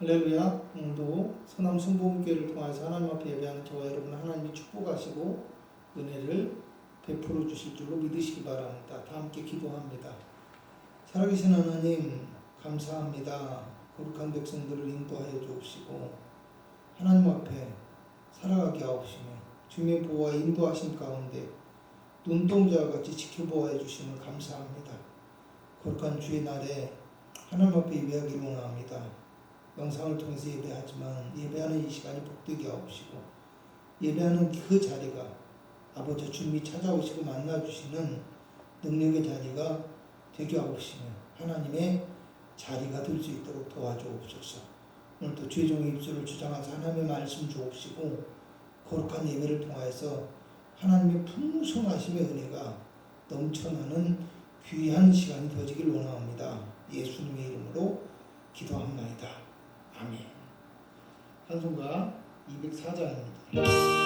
할렐루야. 오늘도 서남 순복음교회를 통해서 하나님 앞에 예배하는 저와 여러분 하나님이 축복하시고 은혜를 베풀어 주실 줄로 믿으시기 바랍니다. 다 함께 기도합니다. 살아계신 하나님 감사합니다. 거룩한 백성들을 인도하여 주옵시고 하나님 앞에 살아가게 하옵시며 주님의 보호와 인도하심 가운데 눈동자와 같이 지켜보아 주시면 감사합니다. 거룩한 주의 날에 하나님 앞에 예배하기를 원합니다. 영상을 통해서 예배하지만 예배하는 이 시간이 복되게 하옵시고 예배하는 그 자리가 아버지 주님이 찾아오시고 만나주시는 능력의 자리가 되게 하옵시며 하나님의 자리가 될 수 있도록 도와주옵소서. 오늘도 주의 종의 입술을 주장하사 하나님의 말씀 주옵시고 거룩한 예배를 통하여서 하나님의 풍성하심의 은혜가 넘쳐나는 귀한 시간이 되어지길 원합니다. 예수님의 이름으로 기도합나이다. 아멘. 찬송가 204장입니다.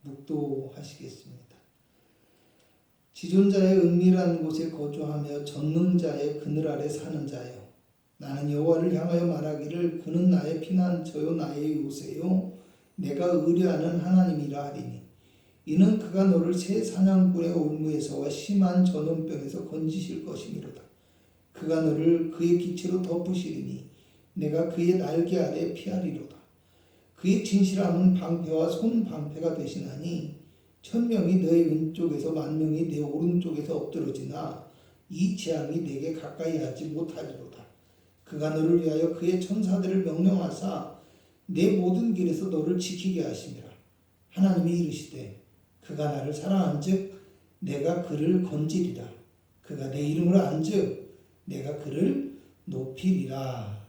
묵도하시겠습니다. 지존자의 은밀한 곳에 거주하며 전능자의 그늘 아래 사는 자여, 나는 여호와를 향하여 말하기를 그는 나의 피난처요 나의 요새요 내가 의뢰하는 하나님이라 하리니, 이는 그가 너를 새 사냥꾼의 올무에서와 심한 전염병에서 건지실 것이미로다. 그가 너를 그의 기체로 덮으시리니 내가 그의 날개 아래 피하리로다. 그의 진실함은 방패와 손방패가 되시나니 천명이 너의 왼쪽에서 만명이 내 오른쪽에서 엎드러지나 이 재앙이 내게 가까이 하지 못하리로다. 그가 너를 위하여 그의 천사들을 명령하사 내 모든 길에서 너를 지키게 하심이라. 하나님이 이르시되 그가 나를 사랑한즉 내가 그를 건지리라. 그가 내 이름으로 안즉 내가 그를 높이리라.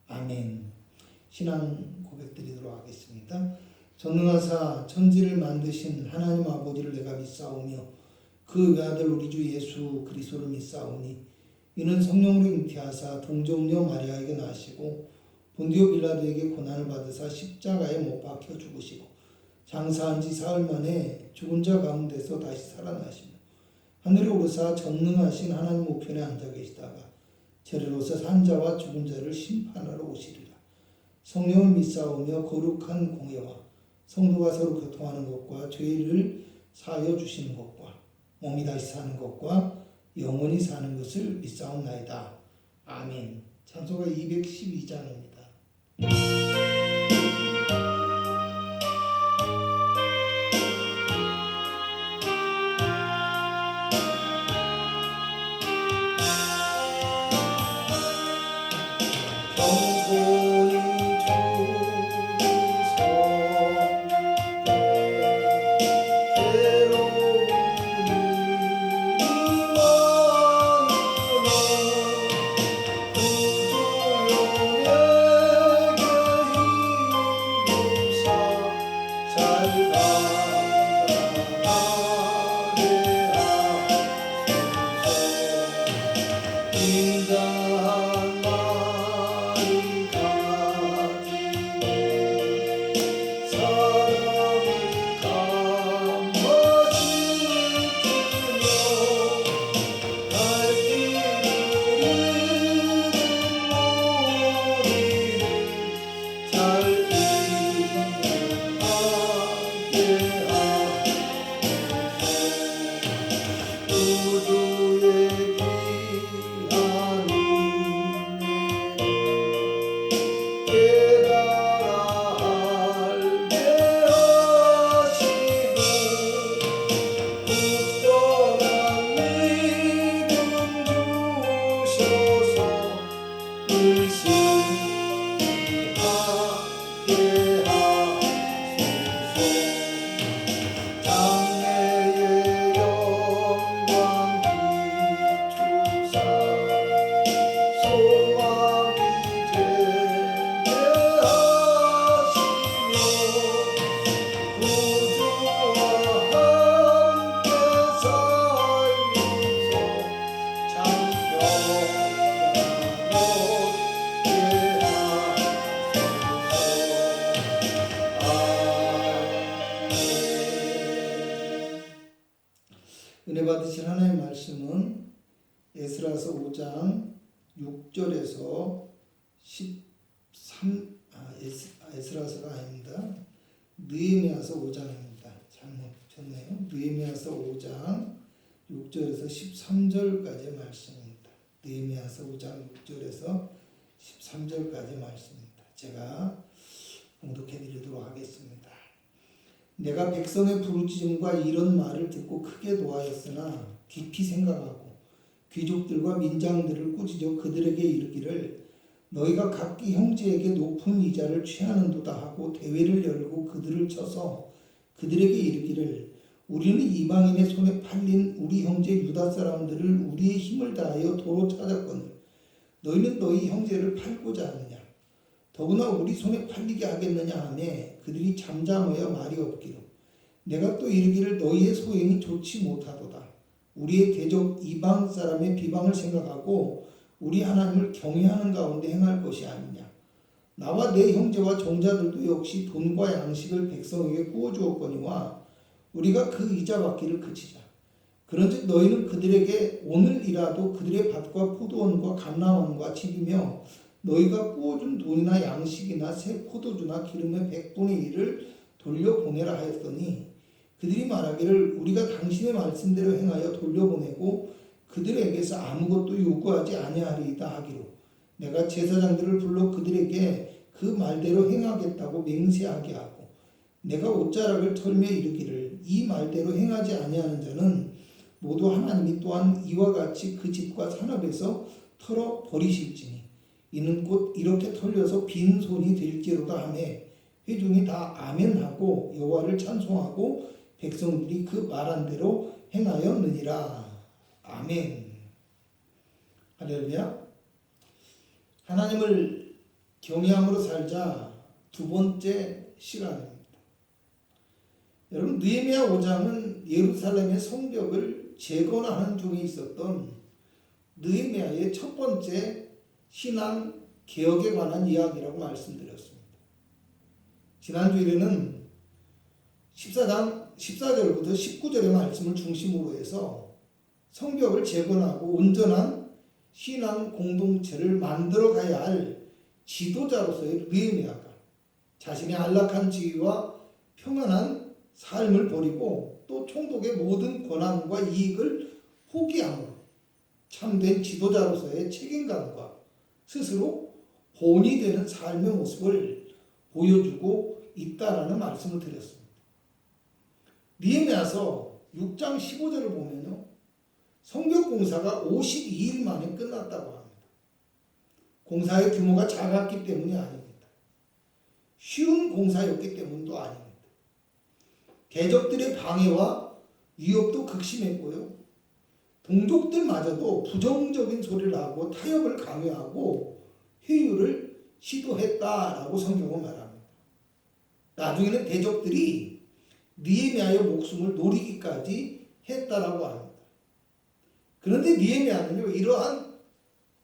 아멘. 신앙 고백드리도록 하겠습니다. 전능하사 천지를 만드신 하나님 아버지를 내가 믿사오며 그 외아들 우리 주 예수 그리스도를 믿사오니, 이는 성령으로 잉태하사 동정녀 마리아에게 나시고 본디오 빌라도에게 고난을 받으사 십자가에 못 박혀 죽으시고 장사한 지 사흘 만에 죽은 자 가운데서 다시 살아나시며 하늘에 오르사 전능하신 하나님 우편에 앉아 계시다가 저리로서 산자와 죽은 자를 심판하러 오시리라. 성령을 믿사오며 거룩한 공예와 성도가 서로 교통하는 것과 죄를 사하여 주시는 것과 몸이 다시 사는 것과 영원히 사는 것을 믿사옵나이다. 아멘. 찬송가 212장입니다. 은혜 받으실 하나님의 말씀은 에스라서 5장 6절에서 13 에스라서가 아닙니다. 느헤미야서 5장입니다. 잘못 쳤네요. 느헤미야서 5장 6절에서 13절까지의 말씀입니다. 느헤미야서 5장 6절에서 13절까지의 말씀입니다. 제가 봉독해 드리도록 하겠습니다. 내가 백성의 부르짖음과 이런 말을 듣고 크게 노하였으나 깊이 생각하고 귀족들과 민장들을 꾸짖어 그들에게 이르기를 너희가 각기 형제에게 높은 이자를 취하는도다 하고 대회를 열고 그들을 쳐서 그들에게 이르기를 우리는 이방인의 손에 팔린 우리 형제 유다 사람들을 우리의 힘을 다하여 도로 찾았거늘 너희는 너희 형제를 팔고자 하느냐 더구나 우리 손에 팔리게 하겠느냐 하며 그들이 잠잠하여 말이 없기로 내가 또 이르기를 너희의 소행이 좋지 못하도다. 우리의 대적 이방 사람의 비방을 생각하고 우리 하나님을 경외하는 가운데 행할 것이 아니냐. 나와 내 형제와 종자들도 역시 돈과 양식을 백성에게 구워주었거니와 우리가 그 이자 받기를 그치자. 그런즉 너희는 그들에게 오늘이라도 그들의 밭과 포도원과 감람원과 집이며 너희가 구워준 돈이나 양식이나 새 포도주나 기름의 100분의 1을 돌려보내라 하였더니 그들이 말하기를 우리가 당신의 말씀대로 행하여 돌려보내고 그들에게서 아무것도 요구하지 아니하리이다 하기로 내가 제사장들을 불러 그들에게 그 말대로 행하겠다고 맹세하게 하고 내가 옷자락을 털며 이르기를 이 말대로 행하지 아니하는 자는 모두 하나님이 또한 이와 같이 그 집과 산업에서 털어 버리실지니 이는 곧 이렇게 털려서 빈손이 될지로다 하며 회중이 다 아멘하고 여호와를 찬송하고 백성들이 그 말한 대로 행하였느니라. 아멘. 할렐루야. 하나님을 경외함으로 살자 두 번째 시간입니다. 여러분 느헤미야 5장은 예루살렘의 성벽을 재건하는 중에 있었던 느헤미야의 첫 번째 신앙 개혁에 관한 이야기라고 말씀드렸습니다. 지난 주일에는 14장 14절부터 19절의 말씀을 중심으로 해서 성벽을 재건하고 온전한 신앙 공동체를 만들어 가야 할 지도자로서의 느헤미야가 자신의 안락한 지위와 평안한 삶을 버리고 또 총독의 모든 권한과 이익을 포기함으로 참된 지도자로서의 책임감과 스스로 본이 되는 삶의 모습을 보여주고 있다라는 말씀을 드렸습니다. 느헤미야서 6장 15절을 보면요, 성벽 공사가 52일 만에 끝났다고 합니다. 공사의 규모가 작았기 때문이 아닙니다. 쉬운 공사였기 때문도 아닙니다. 대적들의 방해와 위협도 극심했고요, 동족들마저도 부정적인 소리를 하고 타협을 강요하고 회유를 시도했다라고 성경은 말합니다. 나중에는 대적들이 느헤미야의 목숨을 노리기까지 했다라고 합니다. 그런데 느헤미야는요, 이러한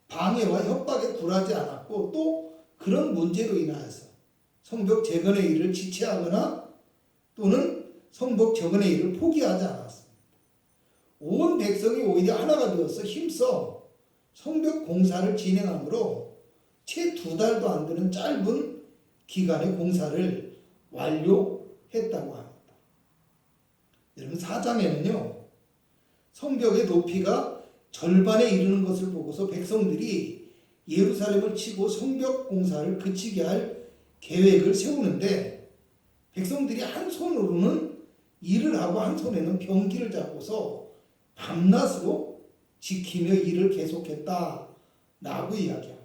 방해와 협박에 굴하지 않았고 또 그런 문제로 인하여서 성벽 재건의 일을 지체하거나 또는 성벽 재건의 일을 포기하지 않았습니다. 온 백성이 오히려 하나가 되어서 힘써 성벽 공사를 진행하므로 채 2달도 안 되는 짧은 기간의 공사를 완료했다고 합니다. 여러분, 4장에는요, 성벽의 높이가 절반에 이르는 것을 보고서 백성들이 예루살렘을 치고 성벽 공사를 그치게 할 계획을 세우는데, 백성들이 한 손으로는 일을 하고 한 손에는 병기를 잡고서 밤낮으로 지키며 일을 계속했다라고 이야기합니다.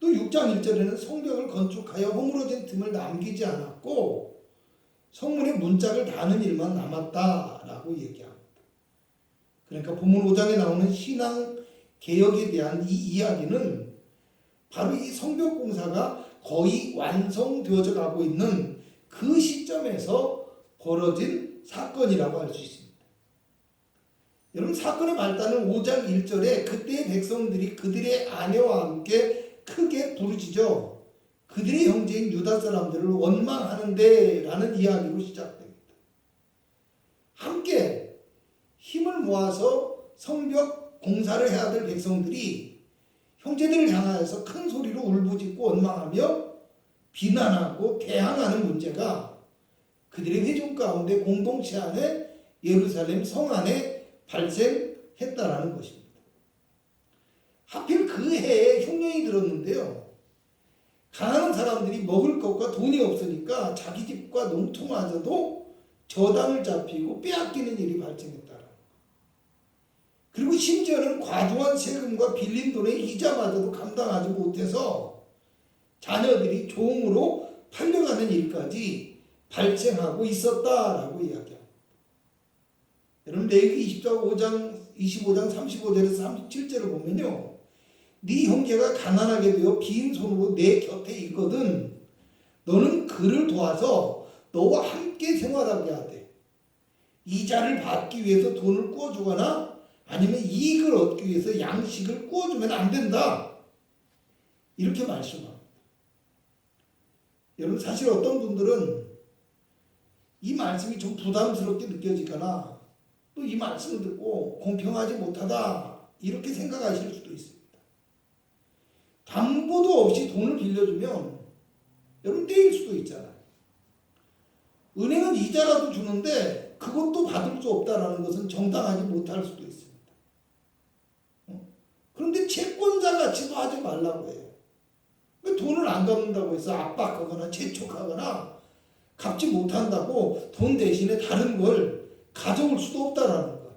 또 6장 1절에는 성벽을 건축하여 허물어진 틈을 남기지 않았고 성문의 문짝을 다는 일만 남았다라고 얘기합니다. 그러니까 본문 5장에 나오는 신앙 개혁에 대한 이 이야기는 바로 이 성벽 공사가 거의 완성되어져 가고 있는 그 시점에서 벌어진 사건이라고 할 수 있습니다. 여러분, 사건의 발단은 5장 1절에 그때의 백성들이 그들의 아내와 함께 크게 부르짖어 그들의 형제인 유다 사람들을 원망하는데 라는 이야기로 시작됩니다. 함께 힘을 모아서 성벽 공사를 해야 될 백성들이 형제들을 향하여서 큰 소리로 울부짖고 원망하며 비난하고 대항하는 문제가 그들의 회중 가운데 공동체 안에 예루살렘 성 안에 발생했다라는 것입니다. 하필 그 해에 흉년이 들었는데요, 가난한 사람들이 먹을 것과 돈이 없으니까 자기 집과 농토마저도 저당을 잡히고 빼앗기는 일이 발생했다. 그리고 심지어는 과중한 세금과 빌린 돈의 이자마저도 감당하지 못해서 자녀들이 종으로 팔려가는 일까지 발생하고 있었다라고 이야기합니다. 여러분, 레위기 25장 35절에서 37절을 보면요, 네 형제가 가난하게 되어 빈 손으로 내 곁에 있거든 너는 그를 도와서 너와 함께 생활하게 하되 이자를 받기 위해서 돈을 꾸어주거나 아니면 이익을 얻기 위해서 양식을 꾸어주면 안 된다, 이렇게 말씀합니다. 여러분, 사실 어떤 분들은 이 말씀이 좀 부담스럽게 느껴지거나 또 이 말씀을 듣고 공평하지 못하다 이렇게 생각하실 수도 있습니다. 담보도 없이 돈을 빌려주면 여러분 떼일 수도 있잖아요. 은행은 이자라도 주는데 그것도 받을 수 없다라는 것은 정당하지 못할 수도 있습니다. 그런데 채권자 같이도 하지 말라고 해요. 돈을 안 갚는다고 해서 압박하거나 재촉하거나 갚지 못한다고 돈 대신에 다른 걸 가져올 수도 없다라는 거예요.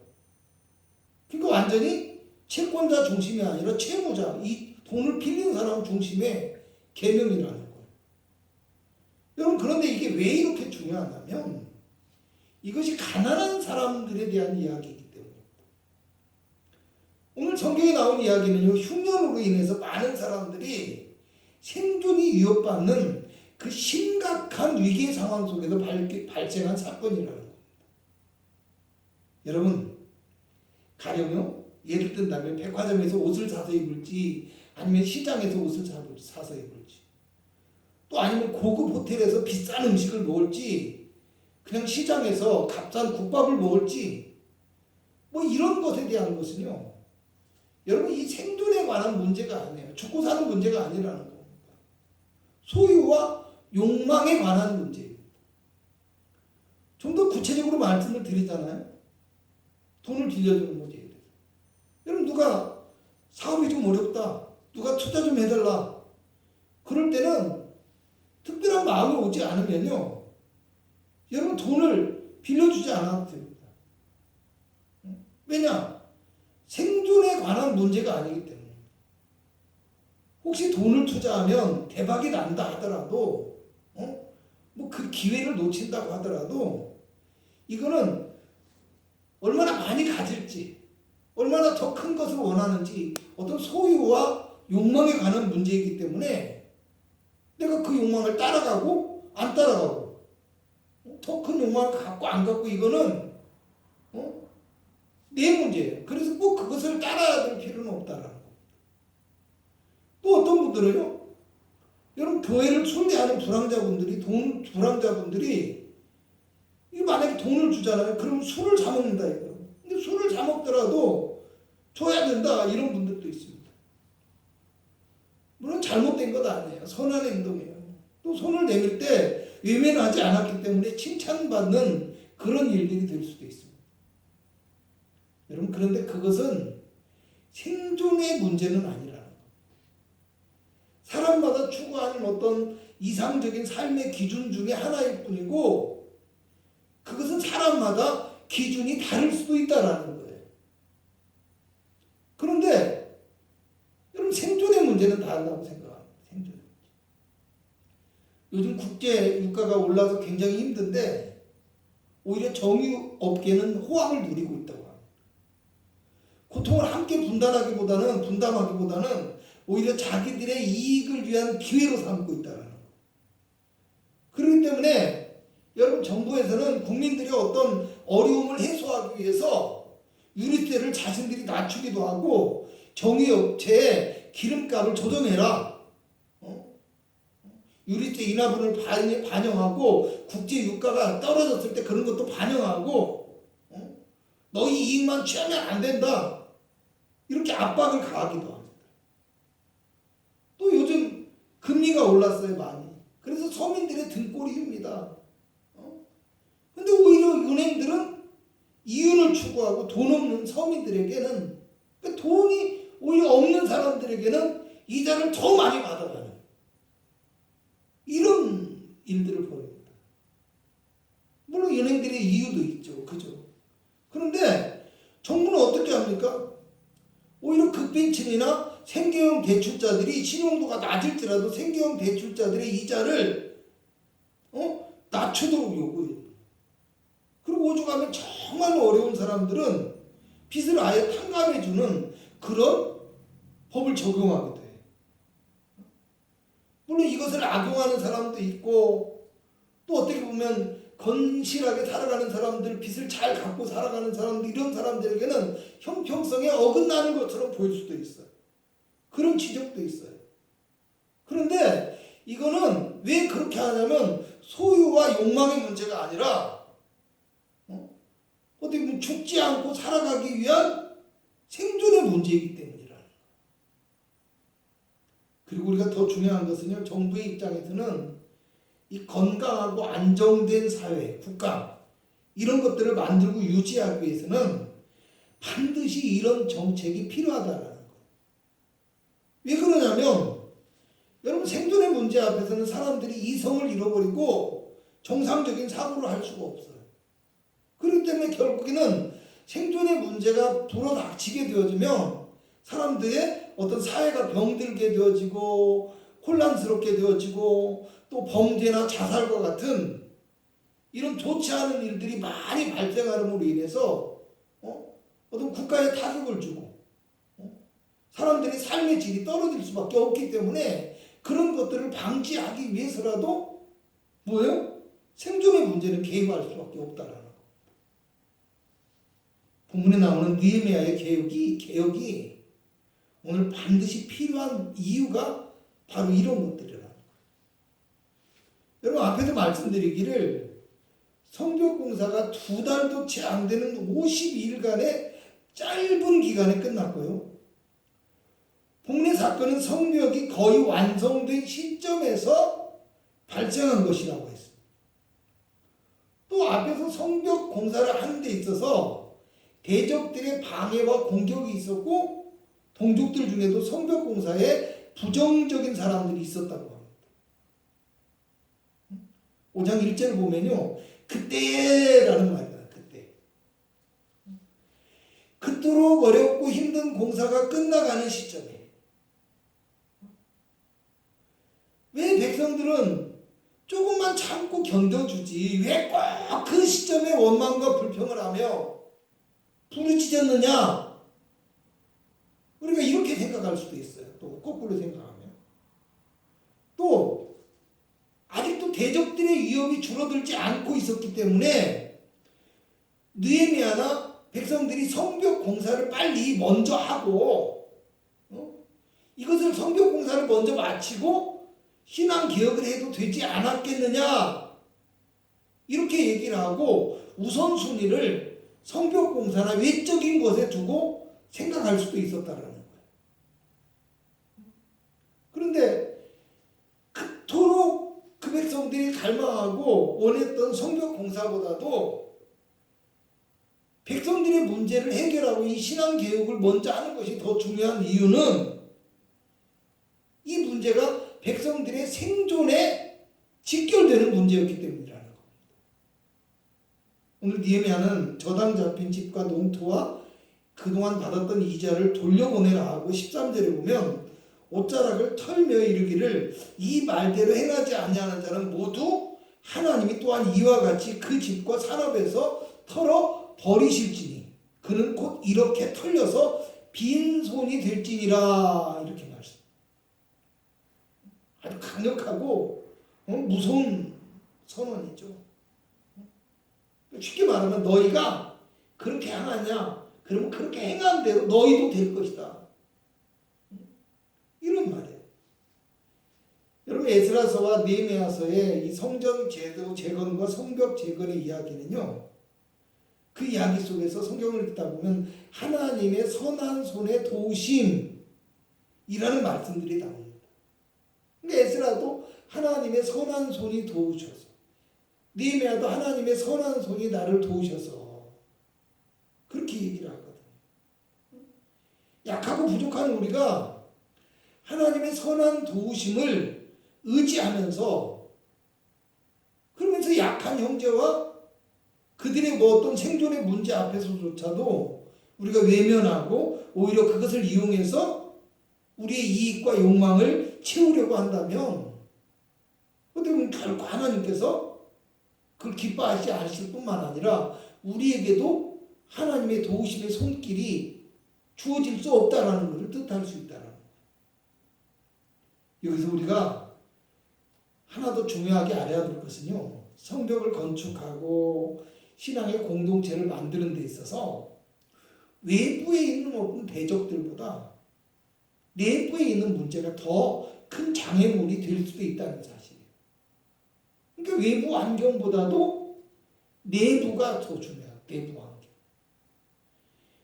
그러니까 완전히 채권자 중심이 아니라 채무자, 이 돈을 빌린 사람 중심의 개념이라는 거예요. 여러분, 그런데 이게 왜 이렇게 중요하냐면 이것이 가난한 사람들에 대한 이야기이기 때문입니다. 오늘 성경에 나온 이야기는요, 흉년으로 인해서 많은 사람들이 생존이 위협받는 그 심각한 위기 상황 속에서 발생한 사건이라는 겁니다. 여러분, 가령요, 예를 든다면 백화점에서 옷을 사서 입을지 아니면 시장에서 옷을 사서 입을지 또 아니면 고급 호텔에서 비싼 음식을 먹을지 그냥 시장에서 값싼 국밥을 먹을지 뭐 이런 것에 대한 것은요, 여러분, 이 생존에 관한 문제가 아니에요. 죽고 사는 문제가 아니라는 겁니다. 소유와 욕망에 관한 문제입니다. 좀 더 구체적으로 말씀을 드리잖아요. 돈을 빌려주는 문제에 대해서. 여러분 누가 사업이 좀 어렵다. 누가 투자 좀 해달라. 그럴 때는 특별한 마음이 오지 않으면요. 여러분 돈을 빌려주지 않아도 됩니다. 왜냐? 생존에 관한 문제가 아니기 때문에. 혹시 돈을 투자하면 대박이 난다 하더라도 뭐 그 기회를 놓친다고 하더라도 이거는 얼마나 많이 가질지 얼마나 더 큰 것을 원하는지 어떤 소유와 욕망에 관한 문제이기 때문에 내가 그 욕망을 따라가고 안 따라가고 더 큰 욕망을 갖고 안 갖고 이거는 내 문제예요. 그래서 꼭 그것을 따라야 될 필요는 없다라는 겁니다. 또 어떤 분들은요. 여러분 교회를 순례하는 불황자분들이 만약에 돈을 주잖아요. 그럼 술을 사 먹는다 이거. 근데 술을 사 먹더라도 줘야 된다 이런 분들도 있습니다. 물론 잘못된 것 아니에요. 선한 행동이에요. 또 손을 내밀 때 외면하지 않았기 때문에 칭찬받는 그런 일들이 될 수도 있습니다. 여러분 그런데 그것은 생존의 문제는 아니라는 거예요. 사람마다 추구하는 어떤 이상적인 삶의 기준 중에 하나일 뿐이고 그것은 사람마다 기준이 다를 수도 있다라는 거예요. 그런데 여러분 생존의 문제는 다르다고 생각합니다. 생존의 문제. 요즘 국제 유가가 올라서 굉장히 힘든데 오히려 정유업계는 호황을 누리고 있다고 합니다. 고통을 함께 분담하기보다는 오히려 자기들의 이익을 위한 기회로 삼고 있다는 거예요. 그렇기 때문에 여러분 정부에서는 국민들의 어떤 어려움을 해소하기 위해서 유류세를 자신들이 낮추기도 하고 정유업체의 기름값을 조정해라. 유류세 인하분을 반영하고 국제 유가가 떨어졌을 때 그런 것도 반영하고 너희 이익만 취하면 안 된다. 이렇게 압박을 가하기도 합니다. 또 요즘 금리가 올랐어요 많이. 그래서 서민들의 등골이 깁니다. 근데 오히려 은행들은 이윤을 추구하고 돈 없는 서민들에게는 그러니까 돈이 오히려 없는 사람들에게는 이자를 더 많이 받아가는 이런 일들을 벌입니다. 물론 은행들의 이유도 있죠. 그죠? 그런데 정부는 어떻게 합니까? 오히려 극빈층이나 생계형 대출자들이 신용도가 낮을지라도 생계형 대출자들의 이자를 낮추도록 요구해요. 그리고 오죽하면 정말 어려운 사람들은 빚을 아예 탕감해주는 그런 법을 적용하게 돼요. 물론 이것을 악용하는 사람도 있고 또 어떻게 보면 건실하게 살아가는 사람들, 빚을 잘 갖고 살아가는 사람들 이런 사람들에게는 형평성에 어긋나는 것처럼 보일 수도 있어요. 그런 지적도 있어요. 그런데 이거는 왜 그렇게 하냐면 소유와 욕망의 문제가 아니라 어떻게 보면 죽지 않고 살아가기 위한 생존의 문제이기 때문이라는 거예요. 그리고 우리가 더 중요한 것은요. 정부의 입장에서는 이 건강하고 안정된 사회, 국가 이런 것들을 만들고 유지하기 위해서는 반드시 이런 정책이 필요하다라는 거예요. 왜 그러냐면 여러분 생존의 문제 앞에서는 사람들이 이성을 잃어버리고 정상적인 사고를 할 수가 없어요. 그렇기 때문에 결국에는 생존의 문제가 불어닥치게 되어지면 사람들의 어떤 사회가 병들게 되어지고 혼란스럽게 되어지고 또 범죄나 자살과 같은 이런 좋지 않은 일들이 많이 발생함으로 인해서 어떤 국가에 타격을 주고 사람들의 삶의 질이 떨어질 수밖에 없기 때문에 그런 것들을 방지하기 위해서라도 뭐예요? 생존의 문제는 개입할 수밖에 없다라는 거. 본문에 나오는 느헤미야의 개혁이 오늘 반드시 필요한 이유가 바로 이런 것들이라는 거예요. 여러분 앞에서 말씀드리기를 성벽공사가 2달도 채 안 되는 52일간의 짧은 기간에 끝났고요. 복례 사건은 성벽이 거의 완성된 시점에서 발생한 것이라고 했습니다. 또 앞에서 성벽 공사를 하는 데 있어서 대적들의 방해와 공격이 있었고 동족들 중에도 성벽 공사에 부정적인 사람들이 있었다고 합니다. 5장 1절을 보면요. 그때라는 말이야. 그때. 그토록 어렵고 힘든 공사가 끝나가는 시점에 왜 백성들은 조금만 참고 견뎌주지 왜 꼭 그 시점에 원망과 불평을 하며 부르짖었느냐? 우리가 이렇게 생각할 수도 있어요. 또 거꾸로 생각하면 또 아직도 대적들의 위협이 줄어들지 않고 있었기 때문에 느헤미야나 백성들이 성벽 공사를 빨리 먼저 하고 이것을 성벽 공사를 먼저 마치고 신앙 개혁을 해도 되지 않았겠느냐 이렇게 얘기를 하고 우선순위를 성벽 공사나 외적인 것에 두고 생각할 수도 있었다라는 거예요. 그런데 그토록 그 백성들이 갈망하고 원했던 성벽 공사보다도 백성들의 문제를 해결하고 이 신앙 개혁을 먼저 하는 것이 더 중요한 이유는 이 문제가 백성들의 생존에 직결되는 문제였기 때문이라는 겁니다. 오늘 느헤미야는 저당 잡힌 집과 농토와 그동안 받았던 이자를 돌려보내라 하고 13절에 보면 옷자락을 털며 이르기를 이 말대로 행하지 아니하는 자는 모두 하나님이 또한 이와 같이 그 집과 산업에서 털어 버리실지니 그는 곧 이렇게 털려서 빈손이 될지니라 이렇게 말씀. 아주 강력하고 무서운 선언이죠. 쉽게 말하면 너희가 그렇게 행하냐? 그러면 그렇게 행한 대로 너희도 될 것이다. 이런 말이에요. 여러분 에스라서와 느헤미야서의 이 성전 제도 재건과 성벽 재건의 이야기는요. 그 이야기 속에서 성경을 읽다 보면 하나님의 선한 손의 도우심이라는 말씀들이 나옵니다. 그러니까 에스라도 하나님의 선한 손이 도우셔서 느헤미야도 하나님의 선한 손이 나를 도우셔서 그렇게 얘기를 하거든요. 약하고 부족한 우리가 하나님의 선한 도우심을 의지하면서 그러면서 약한 형제와 그들의 뭐 어떤 생존의 문제 앞에서조차도 우리가 외면하고 오히려 그것을 이용해서 우리의 이익과 욕망을 채우려고 한다면 어떻게 보면 결코 하나님께서 그걸 기뻐하시지 않으실 뿐만 아니라 우리에게도 하나님의 도우심의 손길이 주어질 수 없다라는 것을 뜻할 수 있다라는 거예요. 여기서 우리가 하나 더 중요하게 알아야 될 것은요. 성벽을 건축하고 신앙의 공동체를 만드는 데 있어서 외부에 있는 어떤 대적들보다 내부에 있는 문제가 더 큰 장애물이 될 수도 있다는 사실이에요. 그러니까 외부 환경보다도 내부가 더 중요해요. 내부 환경.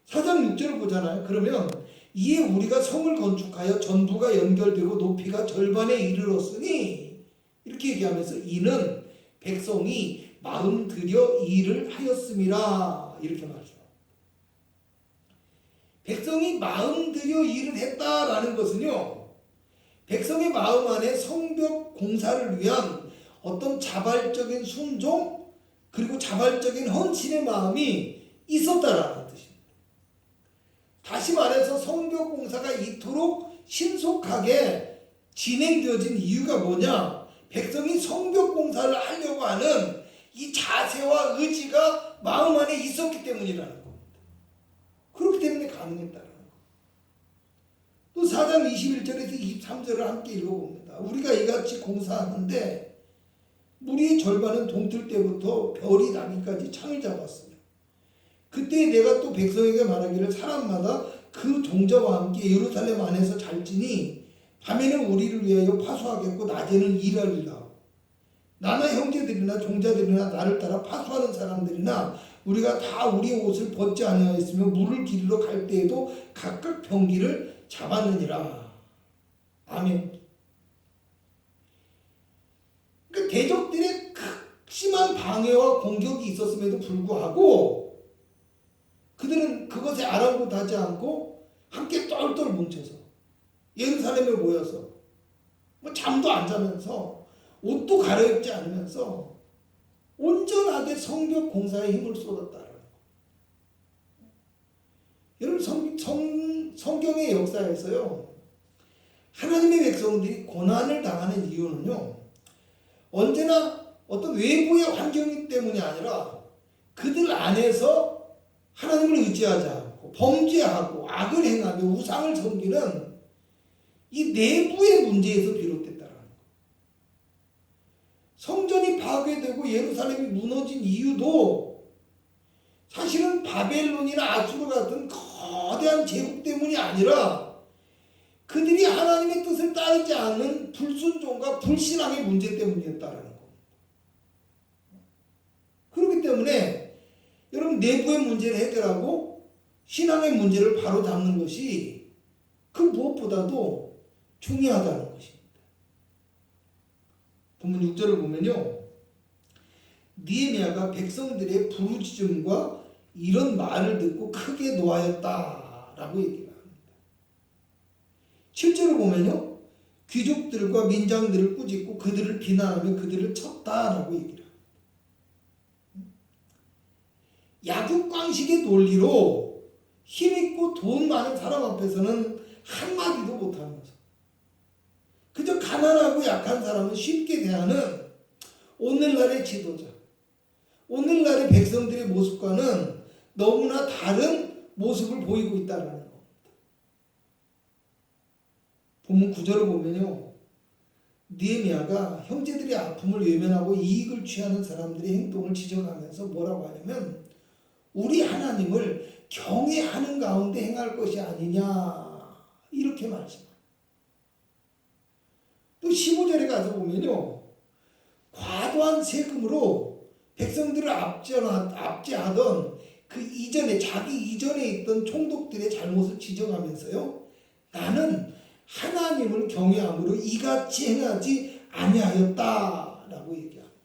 4장 6절을 보잖아요. 그러면 이에 우리가 성을 건축하여 전부가 연결되고 높이가 절반에 이르렀으니 이렇게 얘기하면서 이는 백성이 마음 들여 일을 하였음이라 이렇게 말합니다. 백성이 마음 들여 일을 했다라는 것은요. 백성의 마음 안에 성벽 공사를 위한 어떤 자발적인 순종 그리고 자발적인 헌신의 마음이 있었다라는 뜻입니다. 다시 말해서 성벽 공사가 이토록 신속하게 진행되어진 이유가 뭐냐? 백성이 성벽 공사를 하려고 하는 이 자세와 의지가 마음 안에 있었기 때문이라는 겁니다. 그렇기 때문에 가능했다는 거예요. 또 4장 21절에서 23절을 함께 읽어봅니다. 우리가 이같이 공사하는데 무리의 절반은 동틀 때부터 별이 나기까지 창을 잡았으며 그때 내가 또 백성에게 말하기를 사람마다 그 동자와 함께 예루살렘 안에서 잘지니 밤에는 우리를 위하여 파수하겠고 낮에는 일하리라. 나나 형제들이나 종자들이나 나를 따라 파수하는 사람들이나 우리가 다 우리의 옷을 벗지 아니하였으며 물을 기르러 갈 때에도 각각 병기를 잡았느니라. 아멘. 그러니까 대적들의 극심한 방해와 공격이 있었음에도 불구하고 그들은 그것에 아랑곳하지 않고 함께 똘똘 뭉쳐서 예루살렘에 모여서 뭐 잠도 안 자면서 옷도 갈아입지 않으면서 온전하게 성벽 공사에 힘을 쏟았다라는 거. 여러분 성경의 역사에서요, 하나님의 백성들이 고난을 당하는 이유는요, 언제나 어떤 외부의 환경 때문이 아니라 그들 안에서 하나님을 의지하지 않고 범죄하고 악을 행하며 우상을 섬기는 이 내부의 문제에서 비롯됐다라는 거. 성전이 파괴되고 예루살렘이 무너진 이유도 사실은 바벨론이나 아수르 같은 거대한 제국 때문이 아니라 그들이 하나님의 뜻을 따르지 않는 불순종과 불신앙의 문제 때문이었다라는 겁니다. 그렇기 때문에 여러분, 내부의 문제를 해결하고 신앙의 문제를 바로 잡는 것이 그 무엇보다도 중요하다는 것입니다. 본문 6절을 보면요, 느헤미야가 백성들의 부르짖음과 이런 말을 듣고 크게 노하였다라고 얘기를 합니다. 7절을 보면요, 귀족들과 민장들을 꾸짖고 그들을 비난하며 그들을 쳤다라고 얘기를 합니다. 약육강식의 논리로 힘있고 돈 많은 사람 앞에서는 한마디도 못하면서 그저 가난하고 약한 사람을 쉽게 대하는 오늘날의 지도자, 오늘날의 백성들의 모습과는 너무나 다른 모습을 보이고 있다는 겁니다. 본문 9절을 보면요, 느헤미야가 형제들의 아픔을 외면하고 이익을 취하는 사람들의 행동을 지적하면서 뭐라고 하냐면, 우리 하나님을 경외하는 가운데 행할 것이 아니냐, 이렇게 말씀합니다. 또 15절에 가서 보면요, 과도한 세금으로 백성들을 압제하던 그 이전에, 자기 이전에 있던 총독들의 잘못을 지적하면서요, 나는 하나님을 경외함으로 이같이 행하지 아니하였다라고 얘기합니다.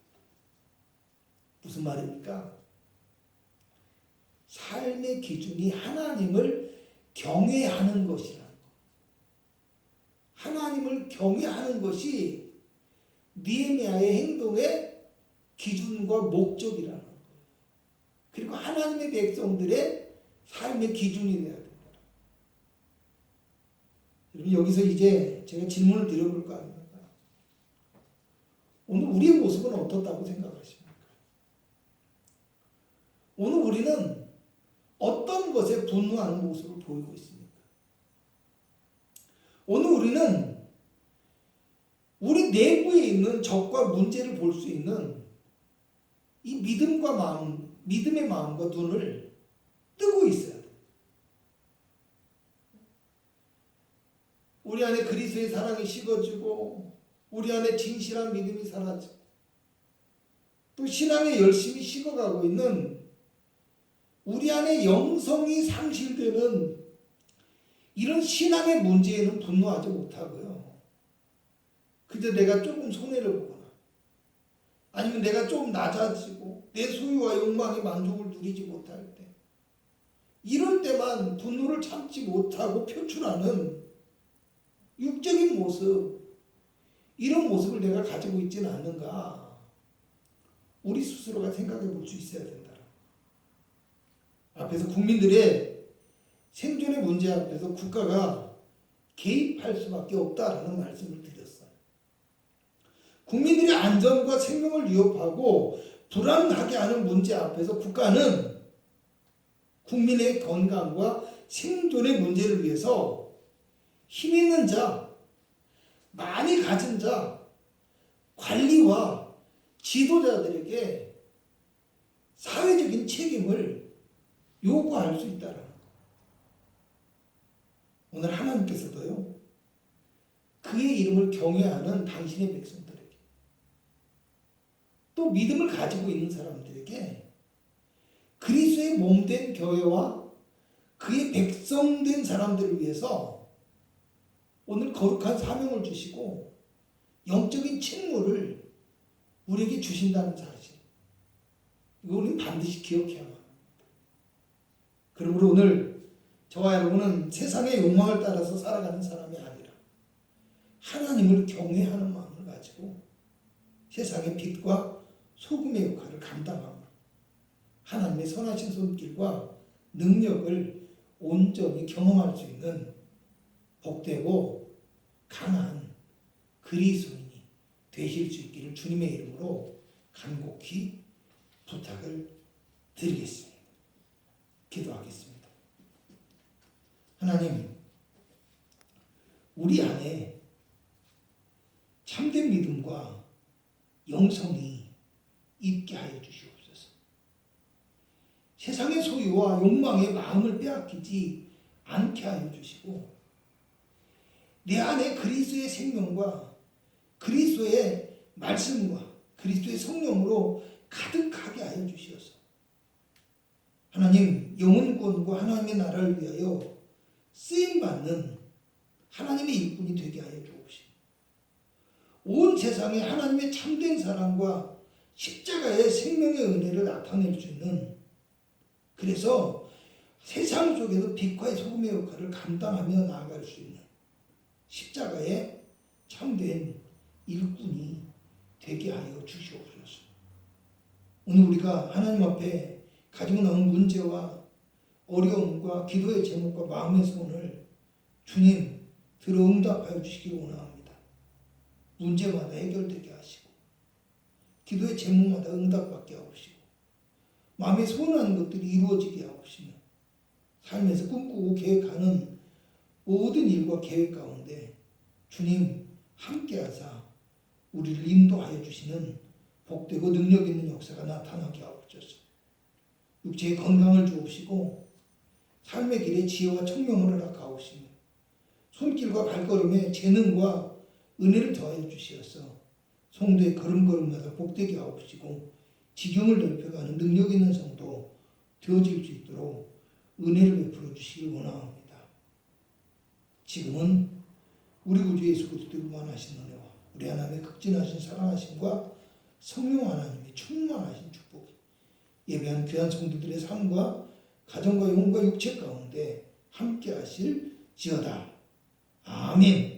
무슨 말입니까? 삶의 기준이 하나님을 경외하는 것이라는 것. 하나님을 경외하는 것이 느헤미야의 행동의 기준과 목적이라는 거예요. 그리고 하나님의 백성들의 삶의 기준이 되어야 된다. 여러분, 여기서 이제 제가 질문을 드려볼까 합니다. 오늘 우리의 모습은 어떻다고 생각하십니까? 오늘 우리는 어떤 것에 분노하는 모습을 보이고 있습니까? 오늘 우리는 우리 내부에 있는 적과 문제를 볼 수 있는 이 믿음과 마음, 믿음의 마음과 눈을 뜨고 있어야 돼요. 우리 안에 그리스도의 사랑이 식어지고 우리 안에 진실한 믿음이 사라지고 또 신앙의 열심이 식어가고 있는 우리 안에 영성이 상실되는 이런 신앙의 문제에는 분노하지 못하고요, 그저 내가 조금 손해를 보거나 아니면 내가 조금 낮아지고 내 소유와 욕망의 만족을 누리지 못할 때, 이럴 때만 분노를 참지 못하고 표출하는 육적인 모습, 이런 모습을 내가 가지고 있지는 않는가, 우리 스스로가 생각해 볼 수 있어야 된다. 앞에서 국민들의 생존의 문제 앞에서 국가가 개입할 수밖에 없다라는 말씀을 드렸어요. 국민들의 안전과 생명을 위협하고 불안하게 하는 문제 앞에서 국가는 국민의 건강과 생존의 문제를 위해서 힘 있는 자, 많이 가진 자, 관리와 지도자들에게 사회적인 책임을 요구할 수 있다는 것. 오늘 하나님께서도요, 그의 이름을 경외하는 당신의 백성들에게, 또 믿음을 가지고 있는 사람들에게 그리스도의 몸된 교회와 그의 백성된 사람들을 위해서 오늘 거룩한 사명을 주시고 영적인 책무를 우리에게 주신다는 사실, 이거 우리는 반드시 기억해야만 합니다. 그러므로 오늘 저와 여러분은 세상의 욕망을 따라서 살아가는 사람이 아니라 하나님을 경외하는 마음을 가지고 세상의 빛과 소금의 역할을 감당함으로 하나님의 선하신 손길과 능력을 온전히 경험할 수 있는 복되고 강한 그리스도인이 되실 수 있기를 주님의 이름으로 간곡히 부탁을 드리겠습니다. 기도하겠습니다. 하나님, 우리 안에 참된 믿음과 영성이 있게 하여 주시옵소서. 세상의 소유와 욕망의 마음을 빼앗기지 않게 하여 주시고 내 안에 그리스도의 생명과 그리스도의 말씀과 그리스도의 성령으로 가득하게 하여 주시옵소서. 하나님, 영혼 구원과 하나님의 나라를 위하여 쓰임받는 하나님의 일꾼이 되게 하여 주옵시고 온 세상에 하나님의 참된 사랑과 십자가의 생명의 은혜를 나타낼 수 있는, 그래서 세상 속에서 빛과 소금의 역할을 감당하며 나아갈 수 있는 십자가의 참된 일꾼이 되게 하여 주시옵소서. 오늘 우리가 하나님 앞에 가지고 나온 문제와 어려움과 기도의 제목과 마음의 소원을 주님 들어 응답하여 주시기를 원합니다. 문제마다 해결되게 하시고 기도의 제목마다 응답받게 하옵시고 마음에 소원하는 것들이 이루어지게 하옵시며 삶에서 꿈꾸고 계획하는 모든 일과 계획 가운데 주님 함께하사 우리를 인도하여 주시는 복되고 능력 있는 역사가 나타나게 하옵소서. 육체의 건강을 주옵시고 삶의 길에 지혜와 청명을 허락하옵시며 손길과 발걸음에 재능과 은혜를 더하여 주시어서 성도의 걸음걸음마다 복되게 하옵시고 지경을 넓혀가는 능력 있는 성도 되어질 수 있도록 은혜를 베풀어 주시길 원합니다. 지금은 우리 구주 예수 그리스도의 무한하신 은혜와 우리 하나님의 극진하신 사랑하심과 성령 하나님의 충만하신 축복이 예배한 귀한 성도들의 삶과 가정과 영혼과 육체 가운데 함께 하실지어다. 아멘.